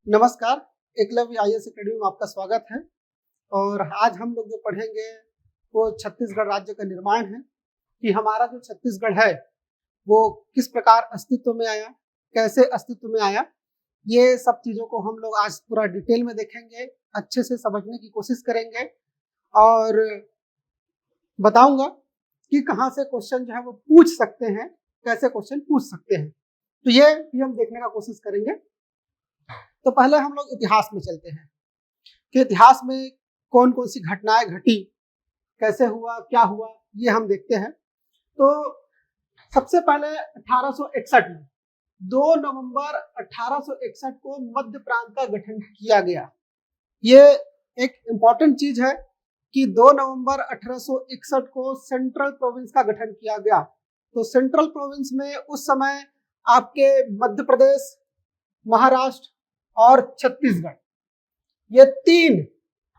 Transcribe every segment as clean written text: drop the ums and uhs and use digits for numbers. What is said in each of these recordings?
नमस्कार, Eklavya IAS academy में आपका स्वागत है। और आज हम लोग जो पढ़ेंगे वो छत्तीसगढ़ राज्य का निर्माण है कि हमारा जो छत्तीसगढ़ है वो किस प्रकार अस्तित्व में आया, कैसे अस्तित्व में आया। ये सब चीज़ों को हम लोग आज पूरा डिटेल में देखेंगे, अच्छे से समझने की कोशिश करेंगे और बताऊंगा कि कहाँ से क्वेश्चन जो है वो पूछ सकते हैं, कैसे क्वेश्चन पूछ सकते हैं। तो ये भी हम देखने का कोशिश करेंगे। तो पहले हम लोग इतिहास में चलते हैं कि इतिहास में कौन कौन सी घटनाएं घटी, कैसे हुआ, क्या हुआ, ये हम देखते हैं। तो सबसे पहले 1861 में 2 नवंबर 1861 को मध्य प्रांत का गठन किया गया। ये एक इम्पॉर्टेंट चीज है कि 2 नवंबर 1861 को सेंट्रल प्रोविंस का गठन किया गया। तो सेंट्रल प्रोविंस में उस समय आपके मध्य प्रदेश, महाराष्ट्र और छत्तीसगढ़, ये तीन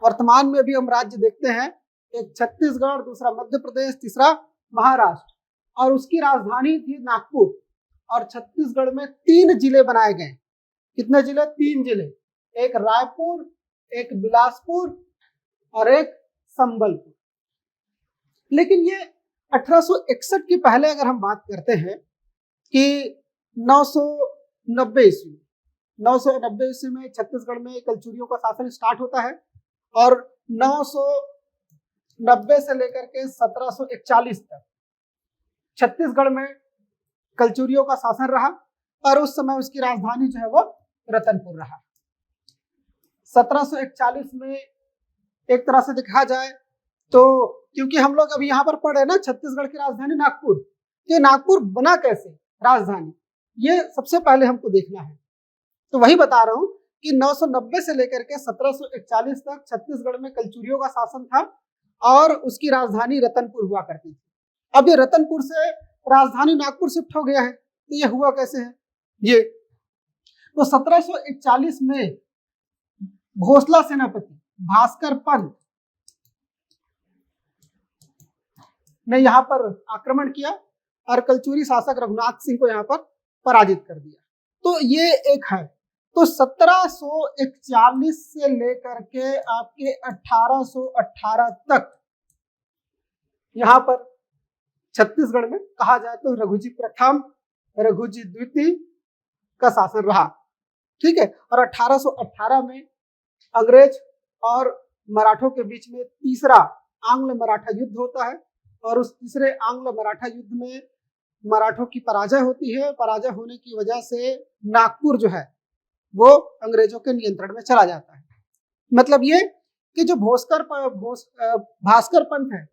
वर्तमान में भी हम राज्य देखते हैं। एक छत्तीसगढ़, दूसरा मध्य प्रदेश, तीसरा महाराष्ट्र, और उसकी राजधानी थी नागपुर। और छत्तीसगढ़ में 3 जिले बनाए गए। कितने जिले? 3 जिले, एक रायपुर, एक बिलासपुर और एक संबलपुर। लेकिन ये 1861 के पहले अगर हम बात करते हैं कि 990 ईस्वी 990 ईस्वी में छत्तीसगढ़ में कलचुरियों का शासन स्टार्ट होता है और 990 से लेकर के 1741 तक छत्तीसगढ़ में कलचुरियों का शासन रहा और उस समय उसकी राजधानी जो है वो रतनपुर रहा। 1741 में एक तरह से देखा जाए तो, क्योंकि हम लोग अभी यहाँ पर पढ़ रहे हैं ना छत्तीसगढ़ की राजधानी नागपुर, ये नागपुर बना कैसे राजधानी, ये सबसे पहले हमको देखना है। तो वही बता रहा हूं कि 990 से लेकर के 1741 तक छत्तीसगढ़ में कलचुरियों का शासन था और उसकी राजधानी रतनपुर हुआ करती थी। अब ये रतनपुर से राजधानी नागपुर शिफ्ट हो गया है, तो ये हुआ कैसे है ये? तो 1741 में भोसला सेनापति भास्कर पंत ने यहाँ पर आक्रमण किया और कलचुरी शासक रघुनाथ सिंह को यहाँ पर पराजित कर दिया। तो ये एक है। तो 1741 से लेकर के आपके 1818 तक यहाँ पर छत्तीसगढ़ में कहा जाए तो रघुजी प्रथम, रघुजी द्वितीय का शासन रहा। ठीक है। और 1818 में अंग्रेज और मराठों के बीच में तीसरा आंग्ल मराठा युद्ध होता है और उस तीसरे आंग्ल मराठा युद्ध में मराठों की पराजय होती है। पराजय होने की वजह से नागपुर जो है वो अंग्रेजों के नियंत्रण में चला जाता है। मतलब ये कि जो भास्कर पंत है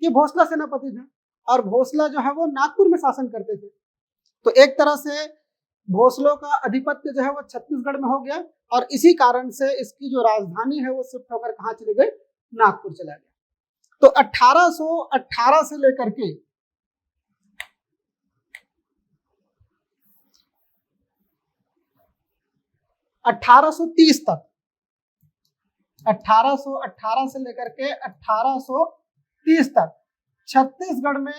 ये भोसला सेनापति थे और भोसला जो है वो नागपुर में शासन करते थे। तो एक तरह से भोसलों का अधिपत्य जो है वो छत्तीसगढ़ में हो गया और इसी कारण से इसकी जो राजधानी है वो शिफ्ट होकर कहाँ चली गई? नागपुर चला गया। तो 1818 से लेकर के 1830 तक, 1818 से लेकर के 1830 तक छत्तीसगढ़ में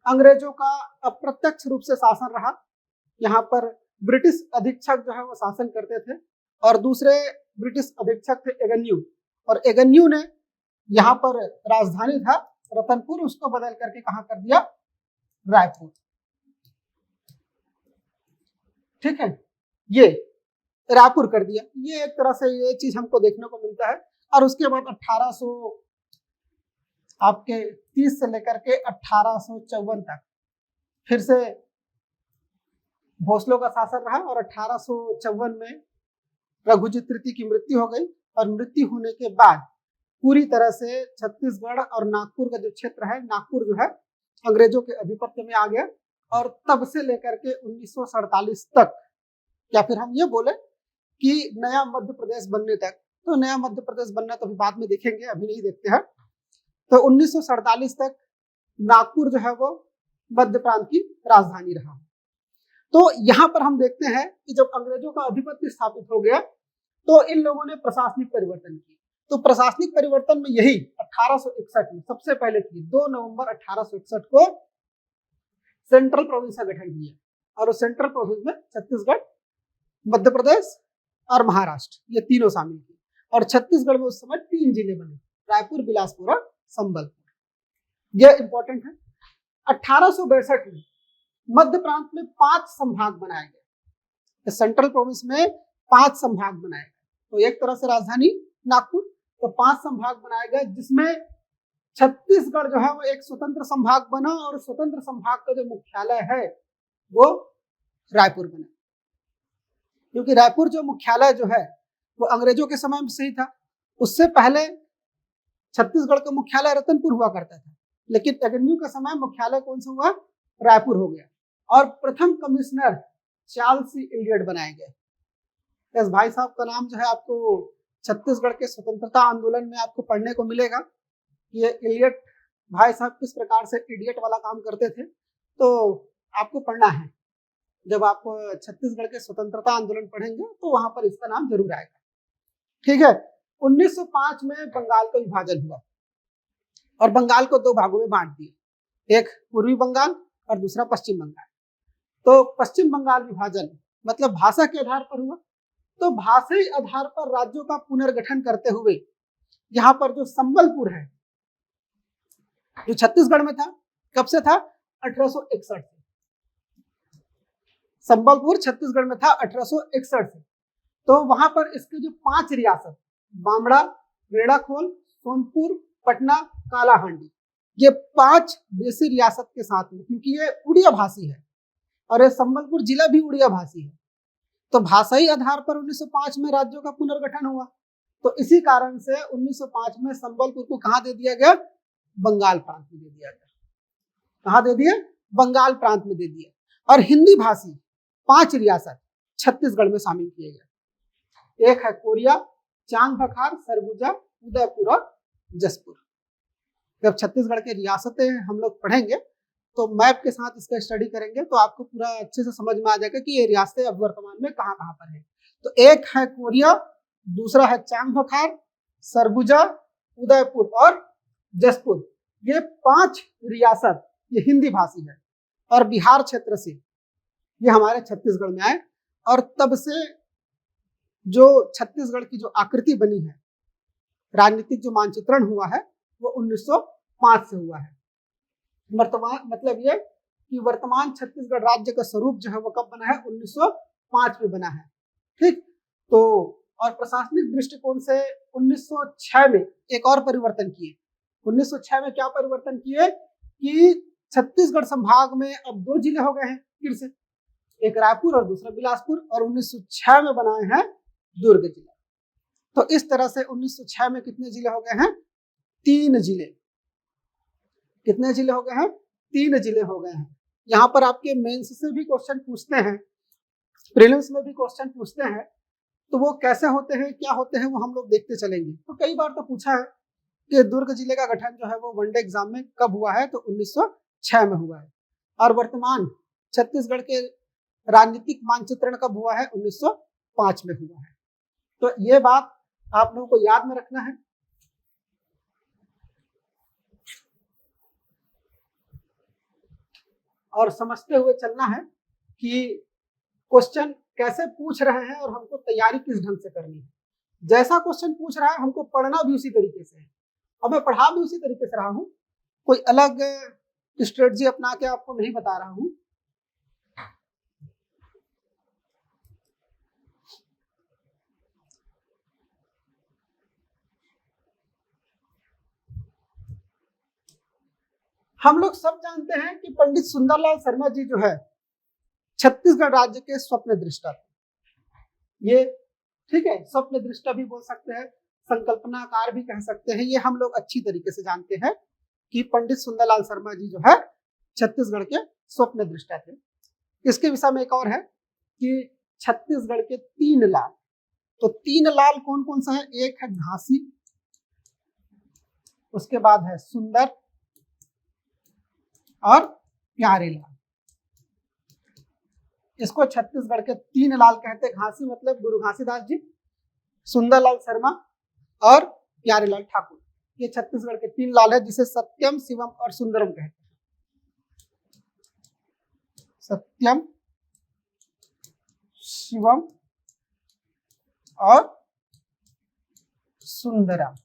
अंग्रेजों का अप्रत्यक्ष रूप से शासन रहा। यहाँ पर ब्रिटिश अधीक्षक जो है वो शासन करते थे और दूसरे ब्रिटिश अधीक्षक थे एगन्यू, और एगन्यू ने यहाँ पर राजधानी था रतनपुर, उसको बदल करके कहाँ कर दिया? रायपुर। ठीक है, ये रायपुर कर दिया। ये एक तरह से ये चीज हमको देखने को मिलता है। और उसके बाद 1830 से लेकर के 1854 तक फिर से भोसलों का शासन रहा और 1854 में रघुजी तृतीय की मृत्यु हो गई और मृत्यु होने के बाद पूरी तरह से छत्तीसगढ़ और नागपुर का जो क्षेत्र है, नागपुर जो है अंग्रेजों के अधिपत्य में आ गया। और तब से लेकर के 1947 तक, या फिर हम ये बोले कि नया मध्य प्रदेश बनने तक, तो नया मध्य प्रदेश बनना तो अभी बाद में देखेंगे, अभी नहीं देखते हैं। तो 1947 तक नागपुर जो है वो मध्य प्रांत की राजधानी रहा। तो यहाँ पर हम देखते हैं कि जब अंग्रेजों का अधिपत्य स्थापित हो गया तो इन लोगों ने प्रशासनिक परिवर्तन किए। तो प्रशासनिक परिवर्तन में यही 1861 में सबसे पहले किए। 2 नवंबर 1861 को सेंट्रल प्रोविंस का गठन किया और उस सेंट्रल प्रोविंस में छत्तीसगढ़, मध्य प्रदेश और महाराष्ट्र, ये तीनों शामिल थे। और छत्तीसगढ़ में उस समय 3 जिले बने, रायपुर, बिलासपुर और संबलपुर। यह इंपॉर्टेंट है। 1862 में मध्य प्रांत में 5 संभाग बनाए गए। सेंट्रल प्रोविंस में 5 संभाग बनाए गए। तो एक तरह से राजधानी नागपुर, तो 5 संभाग बनाए गए, जिसमें छत्तीसगढ़ जो है वो एक स्वतंत्र संभाग बना, और स्वतंत्र संभाग का जो मुख्यालय है वो रायपुर बना। क्योंकि रायपुर जो मुख्यालय जो है वो अंग्रेजों के समय में से ही था। उससे पहले छत्तीसगढ़ का मुख्यालय रतनपुर हुआ करता था, लेकिन एवेन्यू का समय मुख्यालय कौन सा हुआ, रायपुर हो गया। और प्रथम कमिश्नर चार्ल्स सी इलियट बनाए गए। इस भाई साहब का नाम जो है आपको छत्तीसगढ़ के स्वतंत्रता आंदोलन में आपको पढ़ने को मिलेगा। ये इलियट भाई साहब किस प्रकार से इडियट वाला काम करते थे, तो आपको पढ़ना है। जब आप छत्तीसगढ़ के स्वतंत्रता आंदोलन पढ़ेंगे तो वहां पर इसका नाम जरूर आएगा। ठीक है। 1905 में बंगाल का विभाजन हुआ और बंगाल को 2 भागों में बांट दिया, एक पूर्वी बंगाल और दूसरा पश्चिम बंगाल। तो पश्चिम बंगाल विभाजन मतलब भाषा के आधार पर हुआ। तो भाषाई आधार पर राज्यों का पुनर्गठन करते हुए यहाँ पर जो संबलपुर है, जो छत्तीसगढ़ में था, कब से था, 1861 से। संबलपुर छत्तीसगढ़ में था 1861 से। तो वहां पर इसके जो 5 रियासत, बामड़ा, रेड़ाखोल, सोनपुर, पटना, कालाहांडी, ये 5 देशी रियासत के साथ में, क्योंकि ये उड़िया भाषी है और ये संबलपुर जिला भी उड़िया भाषी है, तो भाषाई आधार पर 1905 में राज्यों का पुनर्गठन हुआ। तो इसी कारण से 1905 में संबलपुर को कहां दे दिया गया, बंगाल प्रांत में दे दिया गया। कहां दे दिया, बंगाल प्रांत में दे दिया। और हिंदी भाषी 5 रियासत छत्तीसगढ़ में शामिल किए गए। एक है कोरिया, चांग बखार, सरगुजा, उदयपुर और जसपुर। जब छत्तीसगढ़ के रियासतें हम लोग पढ़ेंगे तो मैप के साथ इसका स्टडी करेंगे तो आपको पूरा अच्छे से समझ में आ जाएगा कि ये रियासतें अब वर्तमान में कहां कहां पर है। तो एक है कोरिया, दूसरा है चांग बखार, सरगुजा, उदयपुर और जसपुर। ये 5 रियासत ये हिंदी भाषी है और बिहार क्षेत्र से ये हमारे छत्तीसगढ़ में आए। और तब से जो छत्तीसगढ़ की जो आकृति बनी है, राजनीतिक जो मानचित्रण हुआ है, वो 1905 से हुआ है। वर्तमान मतलब ये कि वर्तमान छत्तीसगढ़ राज्य का स्वरूप जो है वो कब बना है, 1905 में बना है। ठीक। तो और प्रशासनिक दृष्टिकोण से 1906 में एक और परिवर्तन किए। 1906 में क्या परिवर्तन किए कि छत्तीसगढ़ संभाग में अब 2 जिले हो गए हैं फिर से, एक रायपुर और दूसरा बिलासपुर, और 1906 में बनाए हैं दुर्ग जिला। तो इस तरह से 1906 में कितने जिले हो गए हैं, 3 जिले। कितने जिले हो गए हैं, 3 जिले हो गए हैं। यहाँ पर आपके मेंस से भी क्वेश्चन पूछते हैं, प्रीलिम्स में भी क्वेश्चन पूछते हैं, तो वो कैसे होते हैं, क्या होते हैं, वो हम लोग देखते चलेंगे। तो कई बार तो पूछा है कि दुर्ग जिले का गठन जो है वो वनडे एग्जाम में कब हुआ है, तो 1906 में हुआ है। और वर्तमान छत्तीसगढ़ के राजनीतिक मानचित्रण कब हुआ है, 1905 में हुआ है। तो ये बात आप लोगों को याद में रखना है। और समझते हुए चलना है कि क्वेश्चन कैसे पूछ रहे हैं और हमको तैयारी किस ढंग से करनी है। जैसा क्वेश्चन पूछ रहा है हमको पढ़ना भी उसी तरीके से है, और मैं पढ़ा भी उसी तरीके से रहा हूँ। कोई अलग स्ट्रेटजी अपना के आपको नहीं बता रहा हूँ। हम लोग सब जानते हैं कि पंडित सुंदरलाल शर्मा जी जो है छत्तीसगढ़ राज्य के स्वप्न दृष्टा थे। ये ठीक है, स्वप्न दृष्टा भी बोल सकते हैं, संकल्पनाकार भी कह सकते हैं। ये हम लोग अच्छी तरीके से जानते हैं कि पंडित सुंदरलाल शर्मा जी जो है छत्तीसगढ़ के स्वप्न दृष्टा थे। इसके विषय में एक और है कि छत्तीसगढ़ के 3 लाल। तो 3 लाल कौन कौन सा है, एक है घासी, उसके बाद है सुंदर और प्यारे लाल। इसको छत्तीसगढ़ के 3 लाल कहते हैं। घासी मतलब गुरु घासीदास जी, सुंदरलाल शर्मा और प्यारेलाल ठाकुर। ये छत्तीसगढ़ के 3 लाल है, जिसे सत्यम, शिवम और सुंदरम कहते हैं। सत्यम, शिवम और सुंदरम।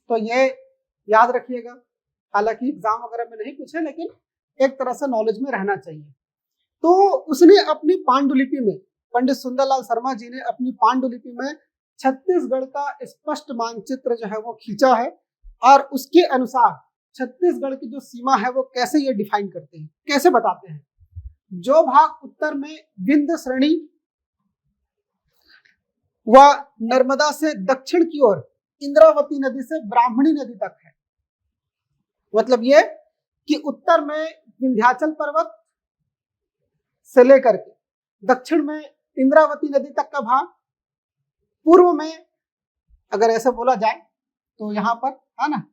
तो ये याद रखिएगा, हालांकि एग्जाम वगैरह में नहीं पूछे, लेकिन एक तरह से नॉलेज में रहना चाहिए। तो उसने अपनी पांडुलिपि में, पंडित सुंदरलाल शर्मा जी ने अपनी पांडुलिपि में छत्तीसगढ़ का स्पष्ट मानचित्र जो है वो खींचा है, और उसके अनुसार छत्तीसगढ़ की जो सीमा है वो कैसे ये डिफाइन करते हैं, कैसे बताते हैं। जो भाग उत्तर में विंध्य श्रेणी व नर्मदा से दक्षिण की ओर इंद्रावती नदी से ब्राह्मणी नदी तक है, मतलब ये कि उत्तर में विंध्याचल पर्वत से लेकर के दक्षिण में इंद्रावती नदी तक का भाग, पूर्व में अगर ऐसे बोला जाए तो यहाँ पर है ना,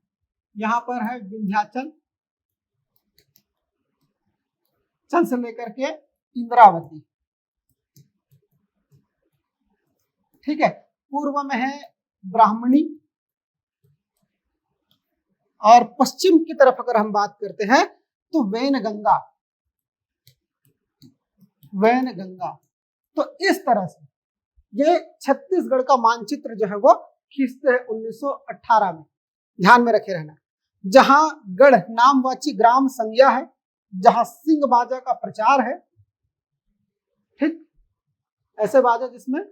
यहाँ पर है विंध्याचल चल से लेकर के इंद्रावती, ठीक है। पूर्व में है ब्राह्मणी, और पश्चिम की तरफ अगर हम बात करते हैं तो वैनगंगा, वैनगंगा। तो इस तरह से ये छत्तीसगढ़ का मानचित्र जो है वो खींचते हैं 1918 में, ध्यान में रखे रहना। जहां गढ़ नामवाची ग्राम संज्ञा है, जहां सिंह बाजा का प्रचार है, ठीक, ऐसे बाजा जिसमें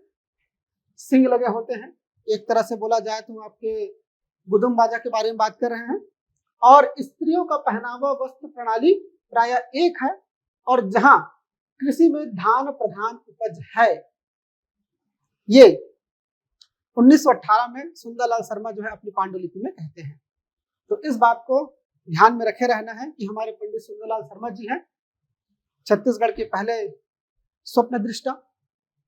सिंह लगे होते हैं, एक तरह से बोला जाए तो आपके गुदुम बाजा के बारे में बात कर रहे हैं। और स्त्रियों का पहनावा वस्त्र प्रणाली प्राय एक है, और जहां कृषि में धान प्रधान उपज है। ये 1918 में सुंदरलाल शर्मा जो है अपनी पांडुलिपि में कहते हैं। तो इस बात को ध्यान में रखे रहना है कि हमारे पंडित सुंदरलाल शर्मा जी हैं छत्तीसगढ़ के पहले स्वप्न दृष्टा।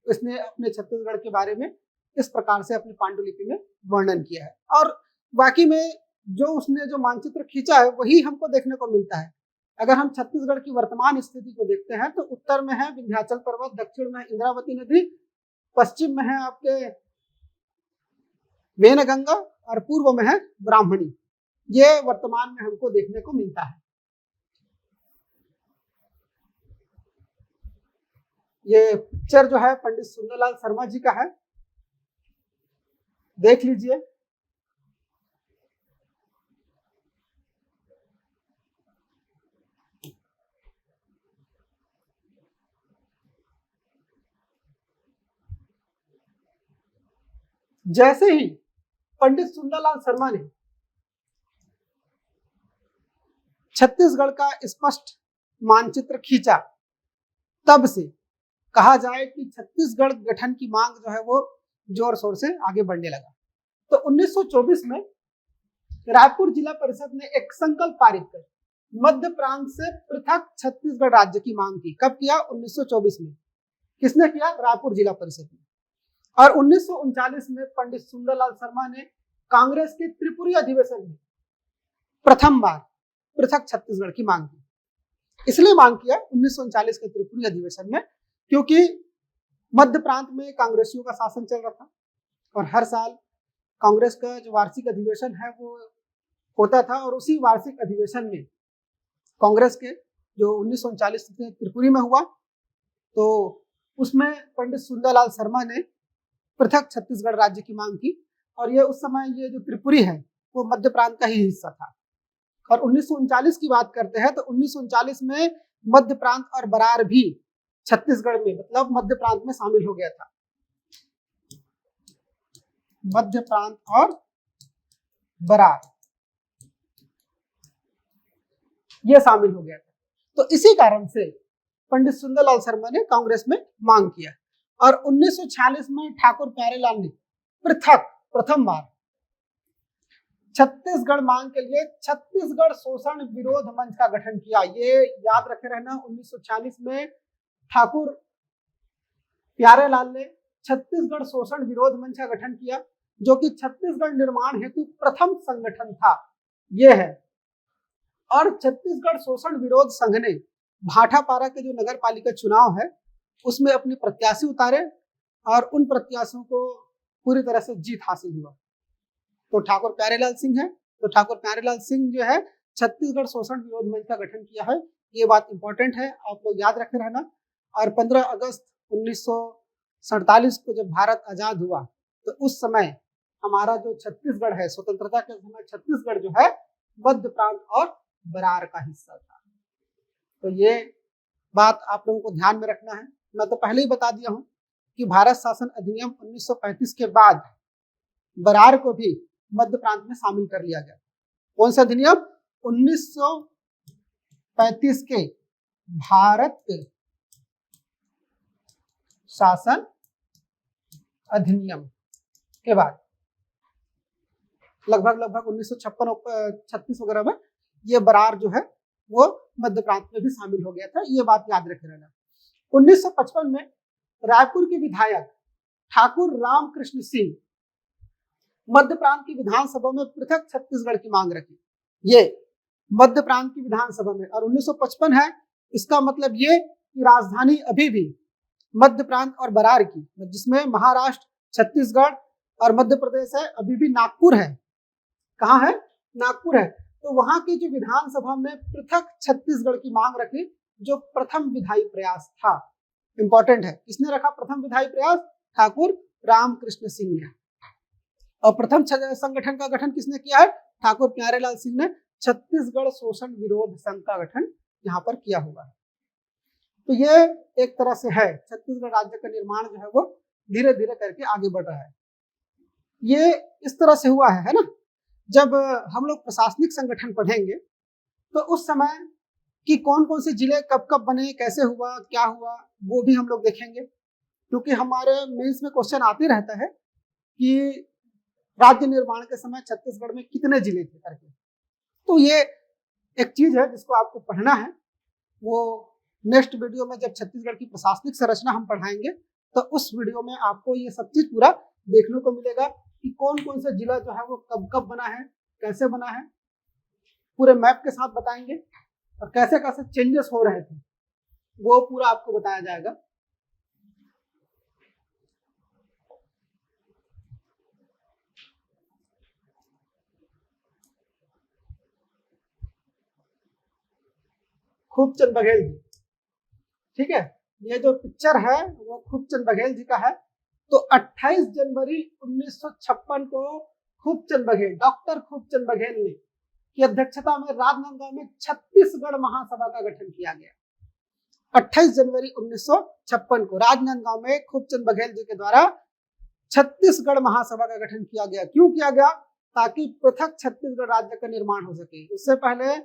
इसने अपने छत्तीसगढ़ के बारे में इस प्रकार से अपनी पांडुलिपि में वर्णन किया है, और बाकी में जो उसने जो मानचित्र खींचा है वही हमको देखने को मिलता है। अगर हम छत्तीसगढ़ की वर्तमान स्थिति को देखते हैं तो उत्तर में है विंध्याचल पर्वत, दक्षिण में इंद्रावती नदी, पश्चिम में है आपके वैनगंगा, और पूर्व में है ब्राह्मणी। ये वर्तमान में हमको देखने को मिलता है। ये पिक्चर जो है पंडित सुंदरलाल शर्मा जी का है, देख लीजिए। जैसे ही पंडित सुंदरलाल शर्मा ने छत्तीसगढ़ का स्पष्ट मानचित्र खींचा, तब से कहा जाए कि छत्तीसगढ़ गठन की मांग जो है वो जोर शोर से आगे बढ़ने लगा। तो 1924 में रायपुर जिला परिषद ने एक संकल्प पारित कर मध्य प्रांत से पृथक छत्तीसगढ़ राज्य की मांग की। कब किया? 1924 में। किसने किया? रायपुर जिला परिषद ने। और 1939 में पंडित सुंदरलाल शर्मा ने कांग्रेस के त्रिपुरी अधिवेशन में प्रथम बार पृथक छत्तीसगढ़ की मांग की। इसलिए मांग किया 1939 के त्रिपुरी अधिवेशन में क्योंकि मध्य प्रांत में कांग्रेसियों का शासन चल रहा था, और हर साल कांग्रेस का जो वार्षिक अधिवेशन है वो होता था, और उसी वार्षिक अधिवेशन में कांग्रेस के जो 1939 में त्रिपुरी में हुआ, तो उसमें पंडित सुंदरलाल शर्मा ने पृथक छत्तीसगढ़ राज्य की मांग की। और ये उस समय ये जो त्रिपुरी है वो मध्य प्रांत का ही हिस्सा था। और 1939 की बात करते हैं तो 1939 में मध्य प्रांत और बरार भी छत्तीसगढ़ में, मतलब मध्य प्रांत में शामिल हो गया था। मध्य प्रांत और बरार ये शामिल हो गया था। तो इसी कारण से पंडित सुंदरलाल शर्मा ने कांग्रेस में मांग किया। और 1946 में ठाकुर प्यारेलाल ने पृथक प्रथम बार छत्तीसगढ़ मांग के लिए छत्तीसगढ़ शोषण विरोध मंच का गठन किया। ये याद रखे रहना, 1946 में ठाकुर प्यारेलाल ने छत्तीसगढ़ शोषण विरोध मंच का गठन किया, जो कि छत्तीसगढ़ निर्माण हेतु प्रथम संगठन था। यह है। और छत्तीसगढ़ शोषण विरोध संघ ने भाटापारा के जो नगर पालिका चुनाव है उसमें अपने प्रत्याशी उतारे, और उन प्रत्याशियों को पूरी तरह से जीत हासिल हुआ। तो ठाकुर प्यारेलाल सिंह है, तो ठाकुर प्यारेलाल सिंह जो है छत्तीसगढ़ शोषण विरोध मंच का गठन किया है। ये बात इंपॉर्टेंट है, आप लोग याद रखे रहना। और 15 अगस्त 47 को जब भारत आजाद हुआ तो उस समय हमारा जो छत्तीसगढ़ है, स्वतंत्रता के समय छत्तीसगढ़ जो है मध्य प्रांत और बरार का हिस्सा था। तो ये बात आप लोगों को ध्यान में रखना है। मैं तो पहले ही बता दिया हूं कि भारत शासन अधिनियम 1935 के बाद बरार को भी मध्य प्रांत में शामिल कर लिया गया। कौन सा अधिनियम? 1935 के भारत शासन अधिनियम के बाद लगभग 1956-36 वगैरह में ये बरार जो है वो मध्य प्रांत में भी शामिल हो गया था। ये बात याद रखे रहना। 1955 में रायपुर के विधायक ठाकुर रामकृष्ण सिंह मध्य प्रांत की विधानसभा में पृथक छत्तीसगढ़ की मांग रखी। ये मध्य प्रांत की विधानसभा में, और 1955 है, इसका मतलब ये कि राजधानी अभी भी मध्य प्रांत और बरार की, जिसमें महाराष्ट्र, छत्तीसगढ़ और मध्य प्रदेश है, अभी भी नागपुर है। कहाँ है? नागपुर है। तो वहां की जो विधानसभा में पृथक छत्तीसगढ़ की मांग रखी, जो प्रथम विधायी प्रयास था। इंपॉर्टेंट है, किसने रखा प्रथम विधायी प्रयास? ठाकुर रामकृष्ण सिंह ने। और प्रथम संगठन का गठन किसने किया है? ठाकुर प्यारेलाल सिंह ने छत्तीसगढ़ शोषण विरोध संघ का गठन यहाँ पर किया हुआ है। तो ये एक तरह से है, छत्तीसगढ़ राज्य का निर्माण जो है वो धीरे धीरे करके आगे बढ़ रहा है। ये इस तरह से हुआ है ना। जब हम लोग प्रशासनिक संगठन पढ़ेंगे तो उस समय कि कौन कौन से जिले कब कब बने, कैसे हुआ, क्या हुआ, वो भी हम लोग देखेंगे, क्योंकि हमारे मेंस में क्वेश्चन आते रहता है कि राज्य निर्माण के समय छत्तीसगढ़ में कितने जिले थे करके। तो ये एक चीज है जिसको आपको पढ़ना है। वो नेक्स्ट वीडियो में जब छत्तीसगढ़ की प्रशासनिक संरचना हम पढ़ाएंगे तो उस वीडियो में आपको ये सब चीज पूरा देखने को मिलेगा कि कौन कौन सा जिला जो है वो कब कब बना है, कैसे बना है, पूरे मैप के साथ बताएंगे, और कैसे कैसे चेंजेस हो रहे थे वो पूरा आपको बताया जाएगा। खूबचंद बघेल जी, ठीक है, ये जो पिक्चर है वो खूबचंद बघेल जी का है। तो 28 जनवरी 1956 को खूबचंद बघेल, डॉक्टर खूबचंद बघेल ने की अध्यक्षता में राजनांदगांव में छत्तीसगढ़ महासभा का गठन किया गया। 28 जनवरी 1956 को राजनांदगांव में खूबचंद बघेल जी के द्वारा छत्तीसगढ़ महासभा का गठन किया गया। क्यों किया गया? ताकि पृथक छत्तीसगढ़ राज्य का निर्माण हो सके। उससे पहले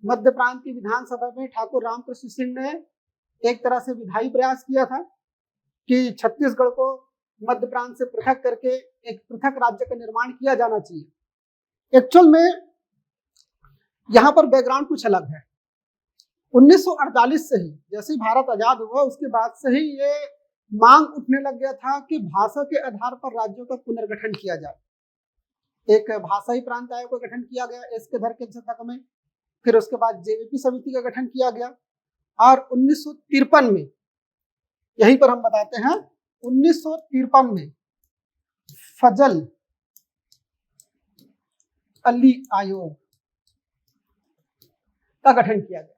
मध्य प्रांत की विधानसभा में ठाकुर रामकृष्ण सिंह ने एक तरह से विधायी प्रयास किया था कि छत्तीसगढ़ को मध्य प्रांत से पृथक करके एक पृथक राज्य का निर्माण किया जाना चाहिए। एक्चुअल में यहाँ पर बैकग्राउंड कुछ अलग है। 1948 से ही, जैसे ही भारत आजाद हुआ उसके बाद से ही ये मांग उठने लग गया था कि भाषा के आधार पर राज्यों का पुनर्गठन किया जाए। एक भाषाई प्रांत आयोग का गठन किया गया एस के धर के अध्यक्षता में, फिर उसके बाद जेवीपी समिति का गठन किया गया, और 1953 में, यहीं पर हम बताते हैं, 1953 में फजल अली आयोग का गठन किया गया।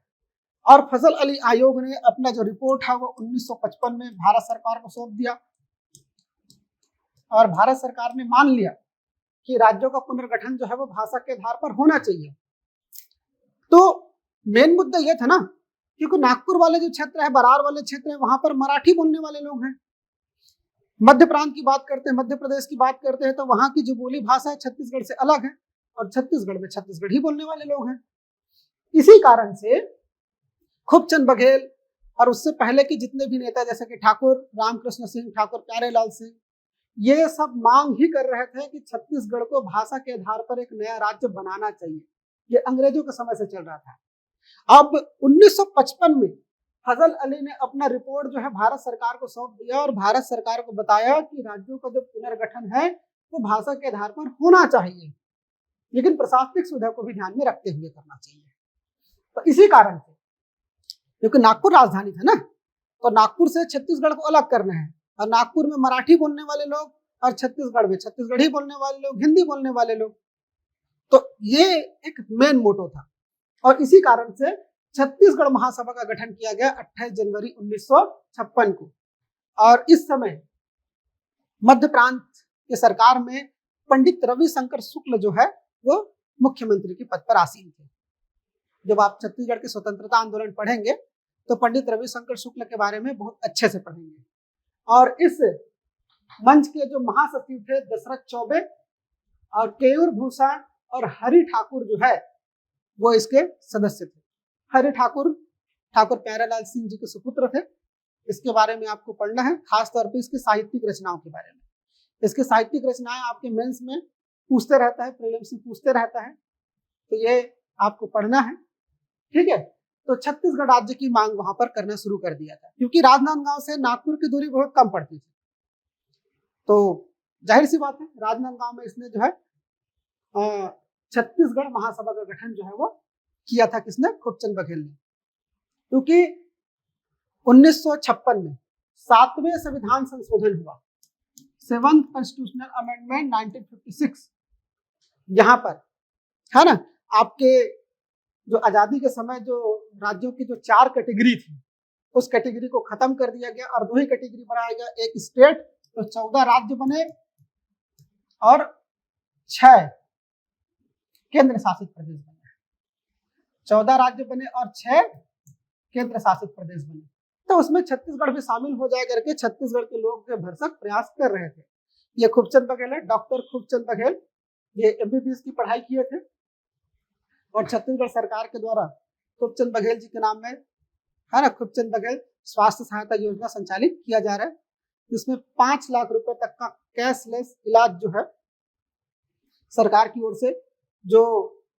और फजल अली आयोग ने अपना जो रिपोर्ट है वो 1955 में भारत सरकार को सौंप दिया, और भारत सरकार ने मान लिया कि राज्यों का पुनर्गठन जो है वो भाषा के आधार पर होना चाहिए। तो मेन मुद्दा यह था ना, क्योंकि नागपुर वाले जो क्षेत्र है, बरार वाले क्षेत्र है, वहां पर मराठी बोलने वाले लोग हैं। मध्य प्रांत की बात करते हैं, मध्य प्रदेश की बात करते हैं, तो वहां की जो बोली भाषा है छत्तीसगढ़ से अलग है, और छत्तीसगढ़ में छत्तीसगढ़ी बोलने वाले लोग हैं। इसी कारण से खूबचंद बघेल और उससे पहले के जितने भी नेता, जैसे कि ठाकुर रामकृष्ण सिंह, ठाकुर प्यारेलाल सिंह, ये सब मांग ही कर रहे थे कि छत्तीसगढ़ को भाषा के आधार पर एक नया राज्य बनाना चाहिए। ये अंग्रेजों के समय से चल रहा था। अब 1955 में फजल अली ने अपना रिपोर्ट जो है भारत सरकार को सौंप दिया, और भारत सरकार को बताया कि राज्यों का जो पुनर्गठन है वो भाषा के आधार पर होना चाहिए, लेकिन प्रशासनिक सुविधा को भी ध्यान में रखते हुए करना चाहिए। तो इसी कारण से, क्योंकि नागपुर राजधानी था ना, तो नागपुर से छत्तीसगढ़ को अलग करना है, और नागपुर में मराठी बोलने वाले लोग और छत्तीसगढ़ में छत्तीसगढ़ी बोलने वाले लोग, हिंदी बोलने वाले लोग। तो ये एक मेन मोटो था, और इसी कारण से छत्तीसगढ़ महासभा का गठन किया गया 28 जनवरी 1956 को। और इस समय मध्य प्रांत के सरकार में पंडित रविशंकर शुक्ल जो है वो मुख्यमंत्री के पद पर आसीन थे। जब आप छत्तीसगढ़ के स्वतंत्रता आंदोलन पढ़ेंगे तो पंडित रविशंकर शुक्ल के बारे में बहुत अच्छे से पढ़ेंगे। और इस मंच के जो महासचिव थे दशरथ चौबे और केयूर भूषण और हरि ठाकुर जो है वो इसके सदस्य थे। हरि ठाकुर प्यारेलाल सिंह जी के सुपुत्र थे। इसके बारे में आपको पढ़ना है, खासतौर पर इसकी साहित्यिक रचनाओं के बारे में। इसकी साहित्यिक रचनाएं आपके मेंस में पूछते रहता है, प्रीलिम्स में पूछते रहता है, तो ये आपको पढ़ना है, ठीक है। तो छत्तीसगढ़ राज्य की मांग वहां पर करना शुरू कर दिया था, क्योंकि राजनांदगांव से नागपुर की दूरी बहुत कम पड़ती थी। तो जाहिर सी बात है राजनांदगांव में इसने जो है छत्तीसगढ़ महासभा का गठन जो है वो किया था। किसने? खूबचंद बघेल ने। क्योंकि 1956 में 7वें संविधान संशोधन हुआ, 7th कॉन्स्टिट्यूशनल अमेंडमेंट 1956। यहाँ पर है ना, आपके जो आजादी के समय जो राज्यों की जो 4 कैटेगरी थी उस कैटेगरी को खत्म कर दिया गया और 2 ही कैटेगरी बनाया गया, एक स्टेट, तो 14 राज्य बने और 6 केंद्र शासित प्रदेश बने। 14 राज्य बने और 6 केंद्र शासित प्रदेश बने। तो उसमें छत्तीसगढ़ भी शामिल हो जाए करके छत्तीसगढ़ के लोग जो भरसक प्रयास कर रहे थे। ये खूबचंद बघेल है, डॉक्टर खूबचंद बघेल, ये MBBS की पढ़ाई किए थे और छत्तीसगढ़ सरकार के द्वारा खूबचंद बघेल जी के नाम में है ना खूबचंद बघेल स्वास्थ्य सहायता योजना संचालित किया जा रहा है, जिसमें 5 लाख रुपए तक का कैशलेस इलाज जो है सरकार की ओर से जो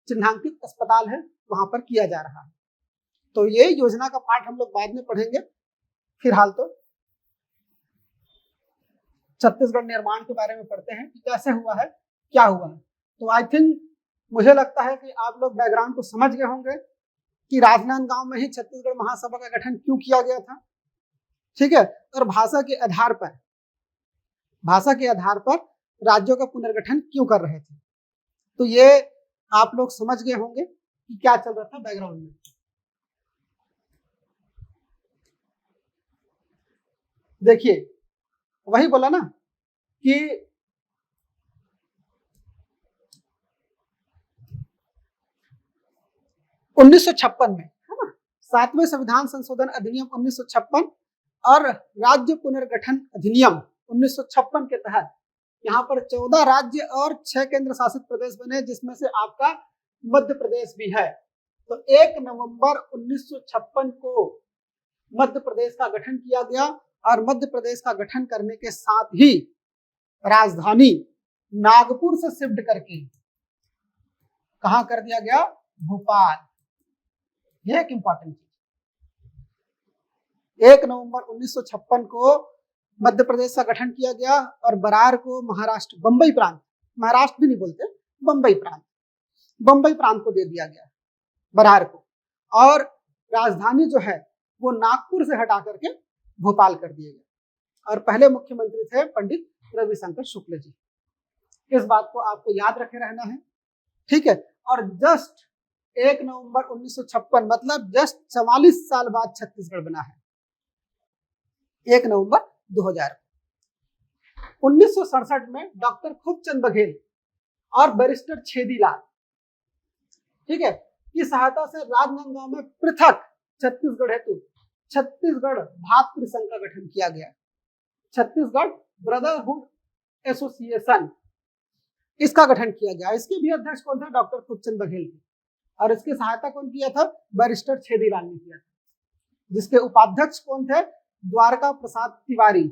चिन्हांकित अस्पताल है वहां पर किया जा रहा है। तो ये योजना का पाठ हम लोग बाद में पढ़ेंगे। फिलहाल तो छत्तीसगढ़ निर्माण के बारे में पढ़ते हैं कि कैसे हुआ है, क्या हुआ है। तो आई थिंक मुझे लगता है कि आप लोग बैकग्राउंड को समझ गए होंगे कि राजनांदगांव में ही छत्तीसगढ़ महासभा का गठन क्यों किया गया था, ठीक है। और भाषा के आधार पर राज्यों का पुनर्गठन क्यों कर रहे थे। तो ये आप लोग समझ गए होंगे कि क्या चल रहा था बैकग्राउंड में। देखिए वही बोला ना कि 1956 में है ना 7वें संविधान संशोधन अधिनियम 1956 और राज्य पुनर्गठन अधिनियम 1956 के तहत यहाँ पर 14 राज्य और 6 केंद्र शासित प्रदेश बने, जिसमें से आपका मध्य प्रदेश भी है। तो 1 नवंबर 1956 को मध्य प्रदेश का गठन किया गया और मध्य प्रदेश का गठन करने के साथ ही राजधानी नागपुर से शिफ्ट करके कहां कर दिया गया? भोपाल। यह एक इंपॉर्टेंट चीज। 1 नवंबर 1956 को मध्य प्रदेश का गठन किया गया और बरार को महाराष्ट्र, बंबई प्रांत, महाराष्ट्र भी नहीं बोलते, बंबई प्रांत को दे दिया गया बरार को, और राजधानी जो है वो नागपुर से हटा करके भोपाल कर दिया गया। और पहले मुख्यमंत्री थे पंडित रविशंकर शुक्ल जी। इस बात को आपको याद रखे रहना है, ठीक है। और जस्ट 1 नवंबर 1956 मतलब जस्ट 44 साल बाद छत्तीसगढ़ बना है, 1 नवंबर 2000। 1967 में डॉक्टर खूबचंद बघेल और बैरिस्टर छेदीलाल, ठीक है, की सहायता से राजनांदगांव में पृथक छत्तीसगढ़ हेतु छत्तीसगढ़ भातृ संघ का गठन किया गया। छत्तीसगढ़ ब्रदरहुड एसोसिएशन, इसका गठन किया गया। इसके भी अध्यक्ष कौन थे? डॉक्टर खूबचंद बघेल थे। और इसकी सहायता कौन किया था? बैरिस्टर छेदीलाल ने किया था। जिसके उपाध्यक्ष कौन थे? द्वारका प्रसाद तिवारी।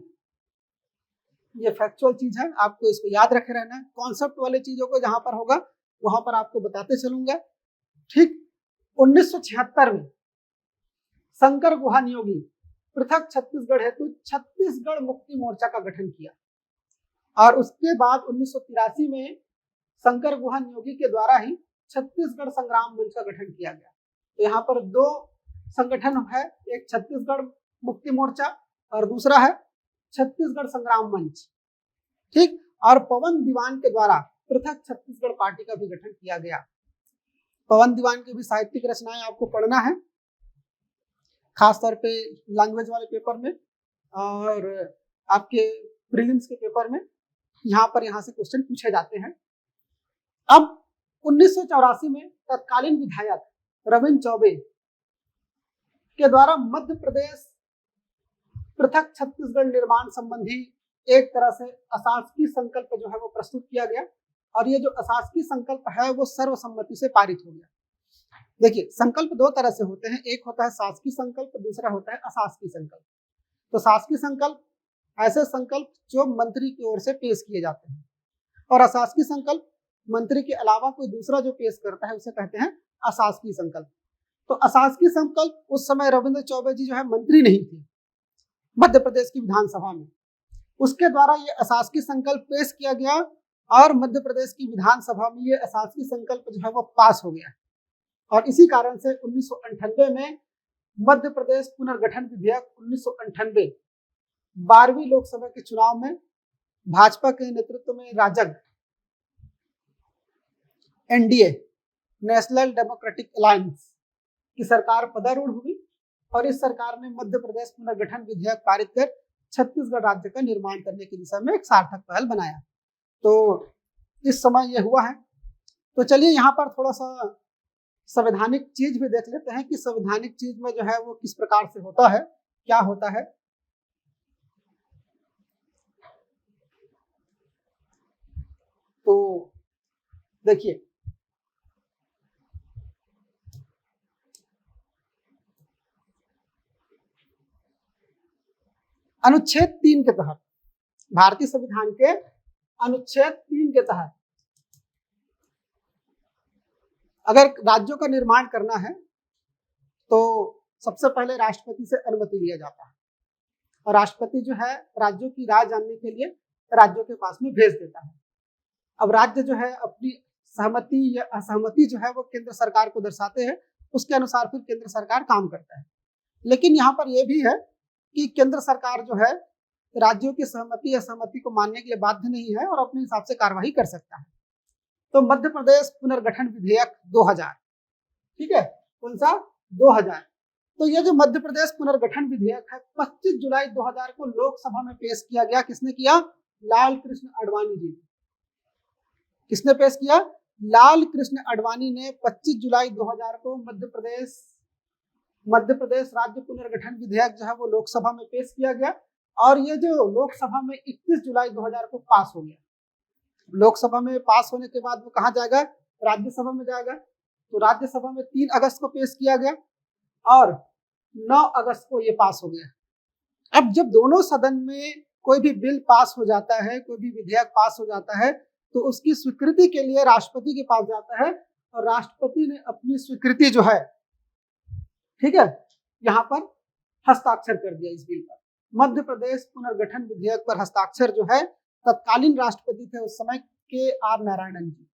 ये फैक्चुअल चीज है, आपको इसको याद रखे रहना है। कॉन्सेप्ट वाले चीजों को जहां पर होगा वहां पर आपको बताते चलूंगा, ठीक। 1976 में शंकर गुहा नियोगी पृथक छत्तीसगढ़ हेतु छत्तीसगढ़ मुक्ति मोर्चा का गठन किया। और उसके बाद 1983 में शंकर गुहा नियोगी के द्वारा ही छत्तीसगढ़ संग्राम मंच का गठन किया गया। तो यहाँ पर 2 संगठन है, एक छत्तीसगढ़ मुक्ति मोर्चा और दूसरा है छत्तीसगढ़ संग्राम मंच, ठीक। और पवन दीवान के द्वारा पृथक छत्तीसगढ़ पार्टी का भी गठन किया गया। पवन दीवान की भी साहित्यिक रचनाएं आपको पढ़ना है, खासतौर पे लैंग्वेज वाले पेपर में। और आपके प्रीलिम्स के पेपर में यहाँ से क्वेश्चन पूछे जाते हैं। अब 1984 में तत्कालीन विधायक रविंद्र चौबे के द्वारा मध्य प्रदेश पृथक छत्तीसगढ़ निर्माण संबंधी एक तरह से अशासकीय संकल्प जो है वो प्रस्तुत किया गया, और ये जो अशासकीय संकल्प है वो सर्वसम्मति से पारित हो गया। देखिए, संकल्प दो तरह से होते हैं, एक होता है शासकीय संकल्प, दूसरा होता है अशासकीय संकल्प। तो शासकीय संकल्प ऐसे संकल्प जो मंत्री की ओर से पेश किए जाते हैं, और अशासकीय संकल्प मंत्री के अलावा कोई दूसरा जो पेश करता है उसे कहते हैं अशासकीय संकल्प। तो अशासकीय संकल्प उस समय रविंद्र चौबे जी जो है मंत्री नहीं थे मध्य प्रदेश की विधानसभा में, उसके द्वारा ये अशासकीय संकल्प पेश किया गया और मध्य प्रदेश की विधानसभा में ये अशासकीय संकल्प जो है वो पास हो गया। और इसी कारण से 1998 में मध्य प्रदेश पुनर्गठन विधेयक 1998 12वीं लोकसभा के चुनाव में भाजपा के नेतृत्व में राजग एनडीए नेशनल डेमोक्रेटिक अलायंस की सरकार पदारूढ़ हुई, और इस सरकार ने मध्य प्रदेश पुनर्गठन विधेयक पारित कर छत्तीसगढ़ राज्य का निर्माण करने की दिशा में एक सार्थक पहल बनाया। तो इस समय यह हुआ है। तो चलिए यहाँ पर थोड़ा सा संवैधानिक चीज भी देख लेते हैं कि संवैधानिक चीज में जो है वो किस प्रकार से होता है, क्या होता है। तो देखिए, अनुच्छेद 3 के तहत, भारतीय संविधान के अनुच्छेद 3 के तहत अगर राज्यों का निर्माण करना है तो सबसे पहले राष्ट्रपति से अनुमति लिया जाता है, और राष्ट्रपति जो है राज्यों की राय जानने के लिए राज्यों के पास में भेज देता है। अब राज्य जो है अपनी सहमति या असहमति जो है वो केंद्र सरकार को दर्शाते हैं, उसके अनुसार फिर केंद्र सरकार काम करता है। लेकिन यहाँ पर यह भी है कि केंद्र सरकार जो है राज्यों की सहमति या सहमति को मानने के लिए बाध्य नहीं है और अपने हिसाब से कार्यवाही कर सकता है। तो मध्य प्रदेश पुनर्गठन विधेयक 2000, ठीक है, कौन सा 2000। तो ये जो मध्य प्रदेश पुनर्गठन विधेयक है 25 जुलाई 2000 को लोकसभा में पेश किया गया। किसने किया? लाल कृष्ण आडवाणी जी। किसने पेश किया? लाल कृष्ण आडवाणी ने 25 जुलाई 2000 को मध्य प्रदेश राज्य पुनर्गठन विधेयक जो है वो लोकसभा में पेश किया गया, और ये जो लोकसभा में 31 जुलाई 2000 को पास हो गया। लोकसभा में पास होने के बाद वो कहाँ जाएगा? राज्यसभा में जाएगा। तो राज्यसभा में 3 अगस्त को पेश किया गया और 9 अगस्त को ये पास हो गया। अब जब दोनों सदन में कोई भी बिल पास हो जाता है, कोई भी विधेयक पास हो जाता है, तो उसकी स्वीकृति के लिए राष्ट्रपति के पास जाता है, और राष्ट्रपति ने अपनी स्वीकृति जो है, ठीक है, यहाँ पर हस्ताक्षर कर दिया इस बिल पर। मध्य प्रदेश पुनर्गठन विधेयक पर हस्ताक्षर जो है तत्कालीन राष्ट्रपति थे उस समय के.आर. नारायणन जी।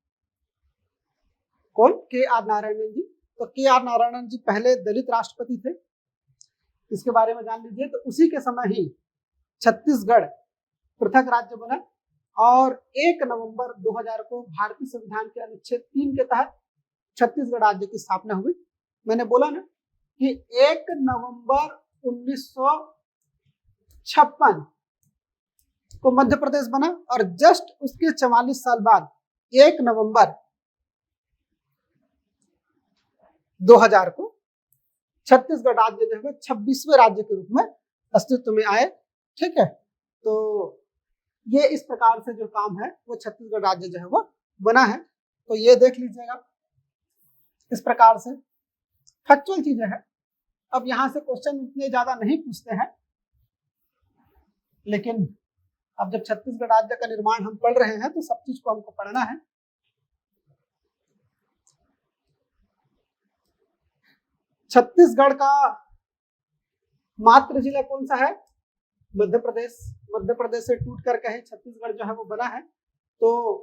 कौन? के.आर. नारायणन जी। तो के.आर. नारायणन जी पहले दलित राष्ट्रपति थे, इसके बारे में जान लीजिए। तो उसी के समय ही छत्तीसगढ़ पृथक राज्य बना, और 1 नवंबर 2000 को भारतीय संविधान के अनुच्छेद 3 के तहत छत्तीसगढ़ राज्य की स्थापना हुई। मैंने बोला ना कि 1 नवंबर 1956 को मध्य प्रदेश बना, और जस्ट उसके 44 साल बाद 1 नवंबर 2000 को छत्तीसगढ़ राज्य जो है 26वें राज्य के रूप में अस्तित्व में आए। ठीक है, तो ये इस प्रकार से जो काम है वो छत्तीसगढ़ राज्य जो है वो बना है। तो ये देख लीजिएगा, इस प्रकार से फैक्चुअल चीजें हैं। अब यहाँ से क्वेश्चन इतने ज्यादा नहीं पूछते हैं, लेकिन अब जब छत्तीसगढ़ राज्य का निर्माण हम पढ़ रहे हैं तो सब चीज को हमको पढ़ना है। छत्तीसगढ़ का मातृ जिला कौन सा है? मध्य प्रदेश। मध्य प्रदेश से टूट करके ही छत्तीसगढ़ जो है वो बना है। तो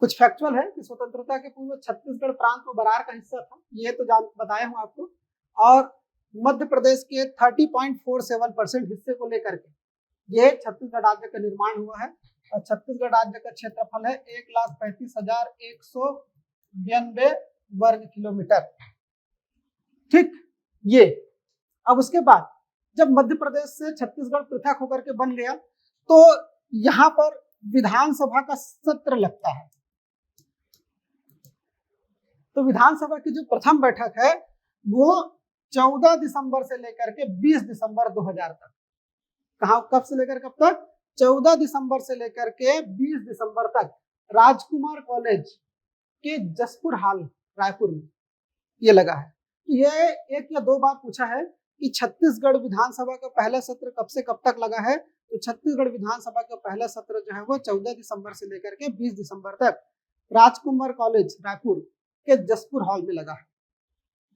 कुछ फैक्चुअल है कि स्वतंत्रता के पूर्व छत्तीसगढ़ प्रांत वो बरार का हिस्सा था, ये तो बताया हूं आपको। और मध्य प्रदेश के 30.47% हिस्से को लेकर के ये छत्तीसगढ़ राज्य का निर्माण हुआ है। और छत्तीसगढ़ राज्य का क्षेत्रफल है 1,35,192 वर्ग किलोमीटर। ठीक, ये अब उसके बाद जब मध्य प्रदेश से छत्तीसगढ़ पृथक होकर के बन गया, तो यहाँ पर विधानसभा का सत्र लगता है। तो विधानसभा की जो प्रथम बैठक है वो 14 दिसंबर से लेकर के 20 दिसंबर 2000 तक, कब से लेकर कब तक, 14 दिसंबर से लेकर के 20 दिसंबर तक राजकुमार कॉलेज के जसपुर हॉल रायपुर में ये लगा है। तो ये एक या दो बार पूछा है कि छत्तीसगढ़ विधानसभा का पहला सत्र कब से कब तक लगा है। तो छत्तीसगढ़ विधानसभा का पहला सत्र जो है वो 14 दिसंबर से लेकर के 20 दिसंबर तक राजकुमार कॉलेज रायपुर के जसपुर हॉल में लगा है।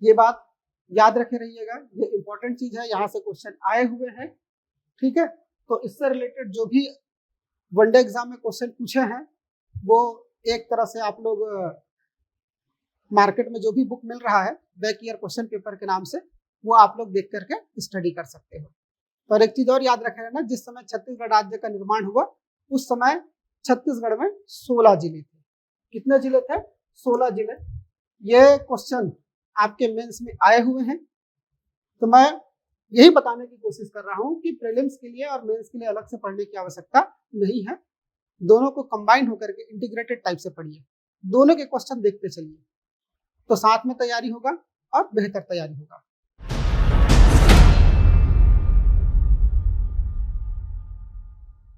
ये बात याद रखे रहिएगा, ये इंपॉर्टेंट चीज है, यहाँ से क्वेश्चन आए हुए हैं। ठीक है, तो इससे रिलेटेड जो भी वनडे एग्जाम में क्वेश्चन पूछे हैं वो एक तरह से आप लोग मार्केट में जो भी बुक मिल रहा है बैक ईयर क्वेश्चन पेपर के नाम से, वो आप लोग देख करके स्टडी कर सकते हो। और एक चीज और याद रखे रहना, जिस समय छत्तीसगढ़ राज्य का निर्माण हुआ उस समय छत्तीसगढ़ में 16 जिले थे। कितने जिले थे? 16 जिले। ये क्वेश्चन आपके मेंस में आए हुए हैं। तो मैं यही बताने की कोशिश कर रहा हूं कि प्रीलिम्स के लिए और मेंस के लिए अलग से पढ़ने की आवश्यकता नहीं है, दोनों को कंबाइन होकर के इंटीग्रेटेड टाइप से पढ़िए, दोनों के क्वेश्चन देखते चलिए, तो साथ में तैयारी होगा और बेहतर तैयारी होगा।